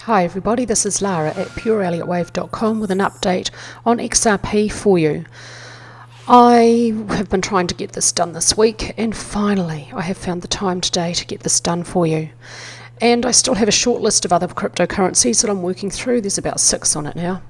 Hi everybody, this is Lara at pureelliottwave.com with an update on XRP for you. I have been trying to get this done this week, and finally I have found the time today to get this done for you. And I still have a short list of other cryptocurrencies that I'm working through. There's about 6 on it now.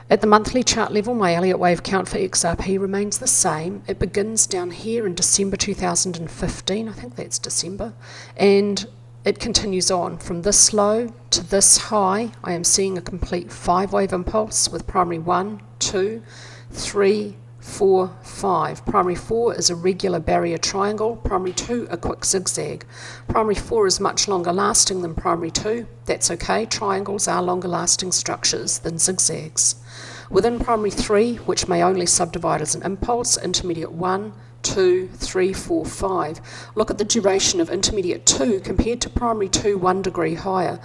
At the monthly chart level, my Elliott wave count for XRP remains the same. It begins down here in December 2015, I think that's December, and it continues on from this low to this high. I am seeing a complete 5-wave impulse with primary 1, 2, 3, 4, 5. Primary 4 is a regular barrier triangle. Primary 2 a quick zigzag. Primary 4 is much longer lasting than primary 2. That's okay. Triangles are longer lasting structures than zigzags. Within primary 3, which may only subdivide as an impulse, intermediate 1, 2, 3, 4, 5. Look at the duration of intermediate 2 compared to primary 2 1 degree higher.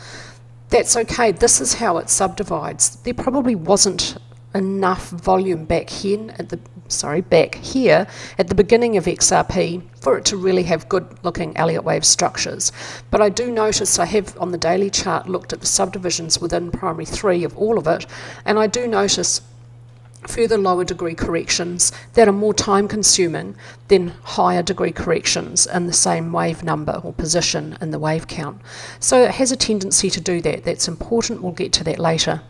That's okay, this is how it subdivides. There probably wasn't enough volume back here at the beginning of XRP for it to really have good looking Elliott wave structures. But I do notice, I have on the daily chart looked at the subdivisions within primary 3 of all of it, and I do notice further lower degree corrections that are more time consuming than higher degree corrections in the same wave number or position in the wave count. So it has a tendency to do that. That's important. We'll get to that later.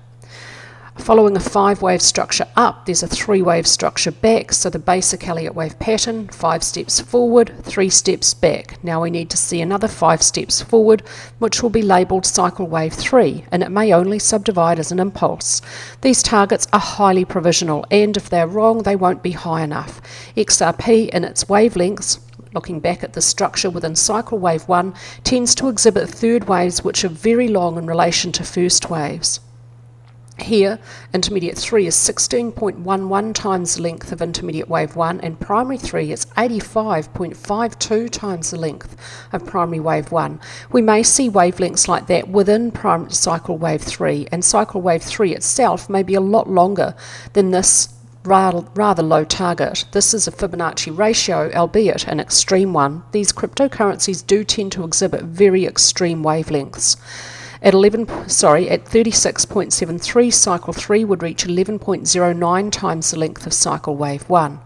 Following a 5-wave structure up, there's a 3-wave structure back. So the basic Elliott wave pattern, 5 steps forward, 3 steps back. Now we need to see another 5 steps forward, which will be labelled cycle wave 3, and it may only subdivide as an impulse. These targets are highly provisional, and if they're wrong, they won't be high enough. XRP in its wavelengths, looking back at the structure within cycle wave 1, tends to exhibit third waves which are very long in relation to first waves. Here, intermediate 3 is 16.11 times the length of intermediate wave 1, and primary 3 is 85.52 times the length of primary wave 1. We may see wavelengths like that within cycle wave 3, and cycle wave 3 itself may be a lot longer than this rather low target. This is a Fibonacci ratio, albeit an extreme one. These cryptocurrencies do tend to exhibit very extreme wavelengths. At 36.73, cycle 3 would reach 11.09 times the length of cycle wave 1.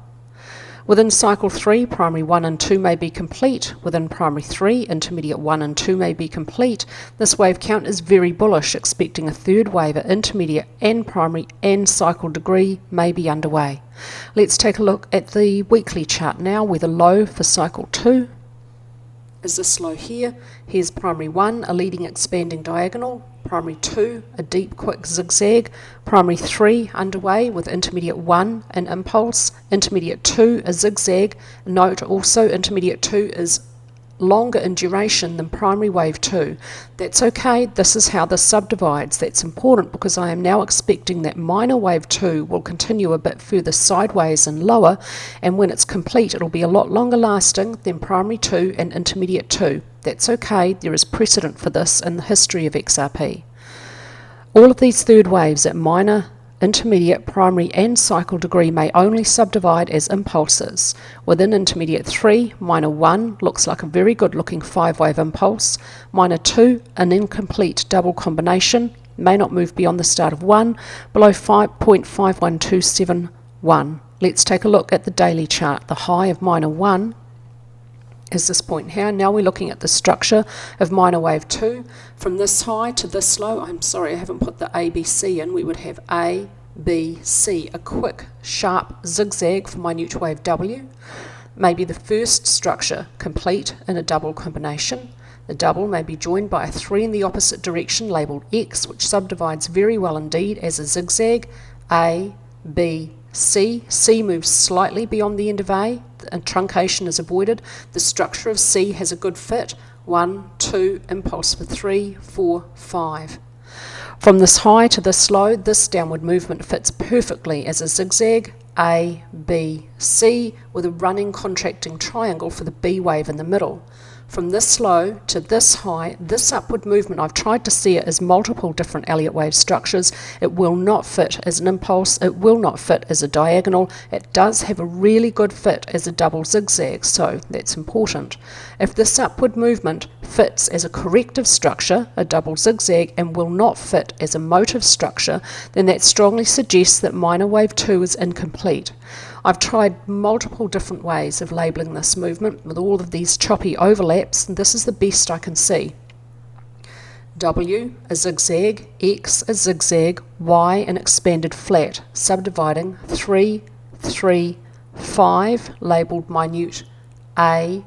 Within cycle 3, primary 1 and 2 may be complete. Within primary 3, intermediate 1 and 2 may be complete. This wave count is very bullish, expecting a third wave at intermediate and primary and cycle degree may be underway. Let's take a look at the weekly chart now, where the low for cycle 2 is this low here. Here's primary 1, a leading expanding diagonal, primary 2, a deep quick zigzag, primary 3 underway with intermediate 1 an impulse, intermediate 2 a zigzag. Note also intermediate 2 is longer in duration than primary wave 2. That's okay, this is how this subdivides. That's important because I am now expecting that minor wave 2 will continue a bit further sideways and lower, and when it's complete it'll be a lot longer lasting than primary 2 and intermediate 2. That's okay, there is precedent for this in the history of XRP. All of these third waves at minor, intermediate, primary and cycle degree may only subdivide as impulses. Within intermediate 3, minor 1 looks like a very good looking 5-wave impulse. Minor 2, an incomplete double combination, may not move beyond the start of 1, below 5.51271. Let's take a look at the daily chart. The high of minor 1 is this point here. Now we're looking at the structure of minor wave 2. From this high to this low, I'm sorry I haven't put the ABC in, we would have A, B, C, a quick sharp zigzag for minute wave W. Maybe the first structure complete in a double combination. The double may be joined by a 3 in the opposite direction labelled X, which subdivides very well indeed as a zigzag. A, B, C. C moves slightly beyond the end of A, and truncation is avoided. The structure of C has a good fit. 1, 2, impulse for 3, 4, 5. From this high to this low, this downward movement fits perfectly as a zigzag, A, B, C, with a running contracting triangle for the B wave in the middle. From this low to this high, this upward movement, I've tried to see it as multiple different Elliott wave structures. It will not fit as an impulse, it will not fit as a diagonal. It does have a really good fit as a double zigzag, so that's important. If this upward movement fits as a corrective structure, a double zigzag, and will not fit as a motive structure, then that strongly suggests that minor wave 2 is incomplete. I've tried multiple different ways of labelling this movement with all of these choppy overlaps, and this is the best I can see. W, a zigzag, X, a zigzag, Y, an expanded flat, subdividing 3, 3, 5, labelled minute A,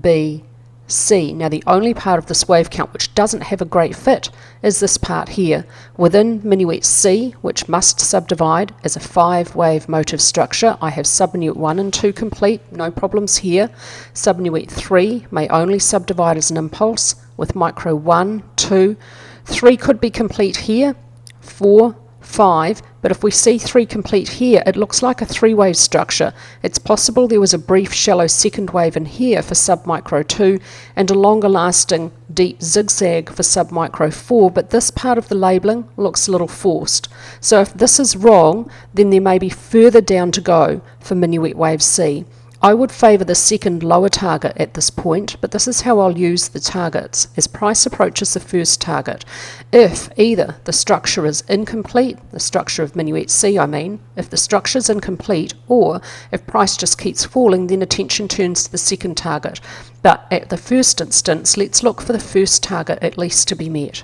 B, C. Now the only part of this wave count which doesn't have a great fit is this part here. Within minuet C, which must subdivide as a 5-wave motive structure, I have subminuet 1 and 2 complete, no problems here. Subminuet 3 may only subdivide as an impulse with micro 1, 2, 3 could be complete here, 4, 5, but if we see 3 complete here, it looks like a 3-wave structure. It's possible there was a brief shallow second wave in here for submicro 2 and a longer lasting deep zigzag for submicro 4, but this part of the labelling looks a little forced. So if this is wrong, then there may be further down to go for minuet wave C. I would favour the second lower target at this point, but this is how I'll use the targets as price approaches the first target. If either the structure is incomplete, the structure of minuet C I mean, if the structure is incomplete, or if price just keeps falling, then attention turns to the second target. But at the first instance, let's look for the first target at least to be met.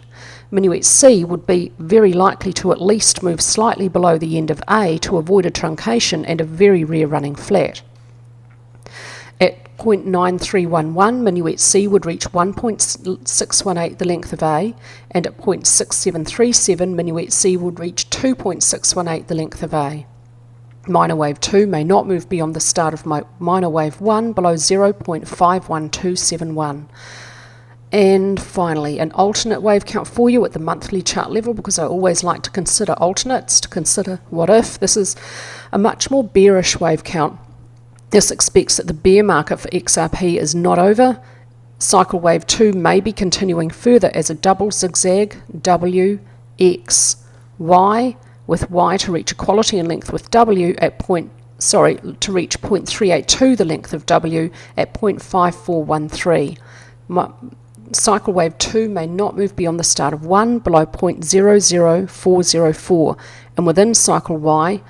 Minuet C would be very likely to at least move slightly below the end of A to avoid a truncation and a very rare running flat. At 0.9311, minuet C would reach 1.618 the length of A, and at 0.6737, minuet C would reach 2.618 the length of A. Minor wave 2 may not move beyond the start of minor wave 1 below 0.51271. And finally, an alternate wave count for you at the monthly chart level, because I always like to consider alternates, to consider what if. This is a much more bearish wave count. This expects that the bear market for XRP is not over. Cycle wave 2 may be continuing further as a double zigzag, W, X, Y, with Y to reach equality in length with W at to reach 0.382 the length of W at 0.5413. Cycle wave 2 may not move beyond the start of 1 below 0.00404, and within cycle Y,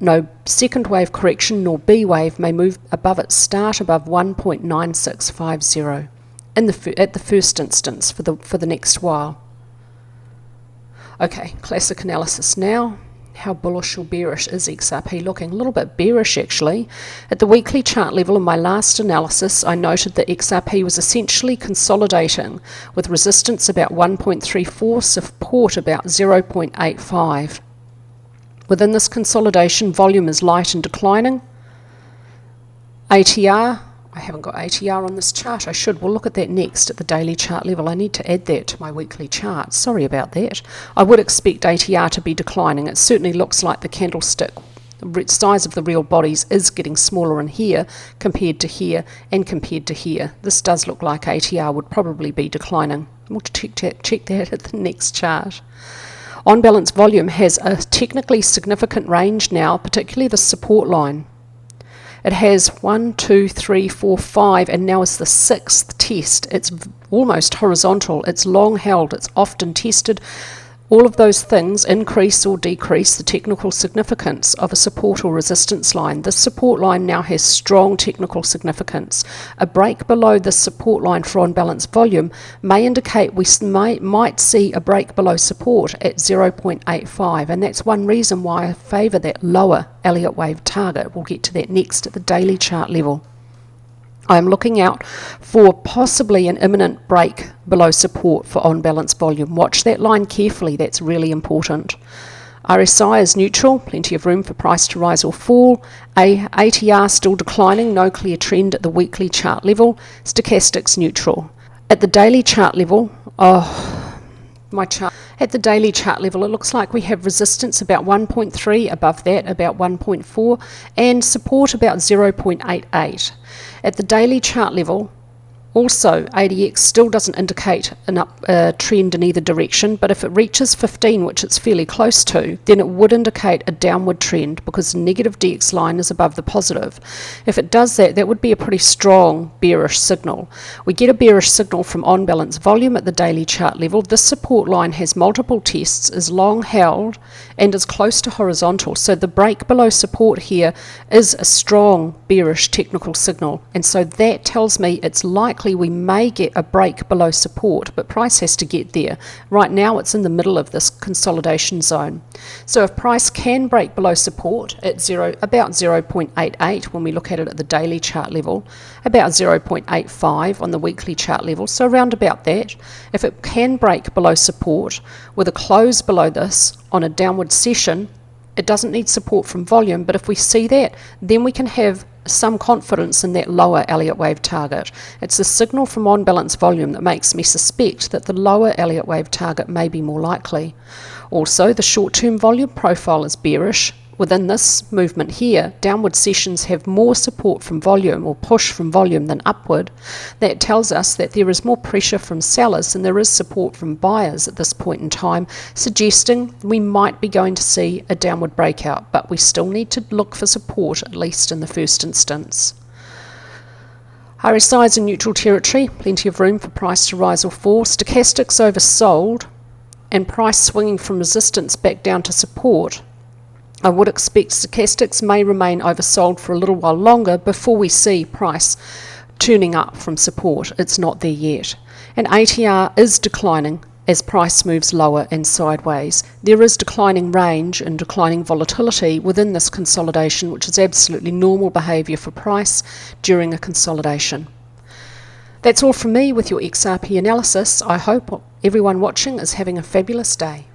no second wave correction nor B wave may move above its start above 1.9650 at the first instance for the next while. Okay, classic analysis now. How bullish or bearish is XRP looking? A little bit bearish actually. At the weekly chart level in my last analysis, I noted that XRP was essentially consolidating with resistance about 1.34, support about 0.85. Within this consolidation, volume is light and declining. ATR, I haven't got ATR on this chart. I should. We'll look at that next at the daily chart level. I need to add that to my weekly chart. Sorry about that. I would expect ATR to be declining. It certainly looks like the candlestick size of the real bodies is getting smaller in here compared to here and compared to here. This does look like ATR would probably be declining. We'll check that at the next chart. On balance volume has a technically significant range now, particularly the support line. It has 1, 2, 3, 4, 5, and now is the 6th test. It's almost horizontal, it's long held, it's often tested. All of those things increase or decrease the technical significance of a support or resistance line. This support line now has strong technical significance. A break below this support line for on-balance volume may indicate we might see a break below support at 0.85, and that's one reason why I favour that lower Elliott wave target. We'll get to that next at the daily chart level. I am looking out for possibly an imminent break below support for on-balance volume. Watch that line carefully, that's really important. RSI is neutral, plenty of room for price to rise or fall. ATR still declining, no clear trend at the weekly chart level. Stochastics neutral. At the daily chart level, At the daily chart level, it looks like we have resistance about 1.3, above that about 1.4, and support about 0.88. At the daily chart level, Also, ADX still doesn't indicate a trend in either direction, but if it reaches 15, which it's fairly close to, then it would indicate a downward trend because the negative DX line is above the positive. If it does that, that would be a pretty strong bearish signal. We get a bearish signal from on-balance volume at the daily chart level. This support line has multiple tests, is long held, and is close to horizontal. So the break below support here is a strong bearish technical signal, and so that tells me it's likely we may get a break below support, but price has to get there. Right now it's in the middle of this consolidation zone. So if price can break below support at about 0.88 when we look at it at the daily chart level, about 0.85 on the weekly chart level, so around about that. If it can break below support with a close below this on a downward session, it doesn't need support from volume, but if we see that, then we can have some confidence in that lower Elliott wave target. It's the signal from on-balance volume that makes me suspect that the lower Elliott wave target may be more likely. Also, the short-term volume profile is bearish. Within this movement here, downward sessions have more support from volume or push from volume than upward. That tells us that there is more pressure from sellers than there is support from buyers at this point in time, suggesting we might be going to see a downward breakout, but we still need to look for support, at least in the first instance. RSI is in neutral territory, plenty of room for price to rise or fall. Stochastics oversold and price swinging from resistance back down to support. I would expect stochastics may remain oversold for a little while longer before we see price turning up from support. It's not there yet. And ATR is declining as price moves lower and sideways. There is declining range and declining volatility within this consolidation, which is absolutely normal behaviour for price during a consolidation. That's all from me with your XRP analysis. I hope everyone watching is having a fabulous day.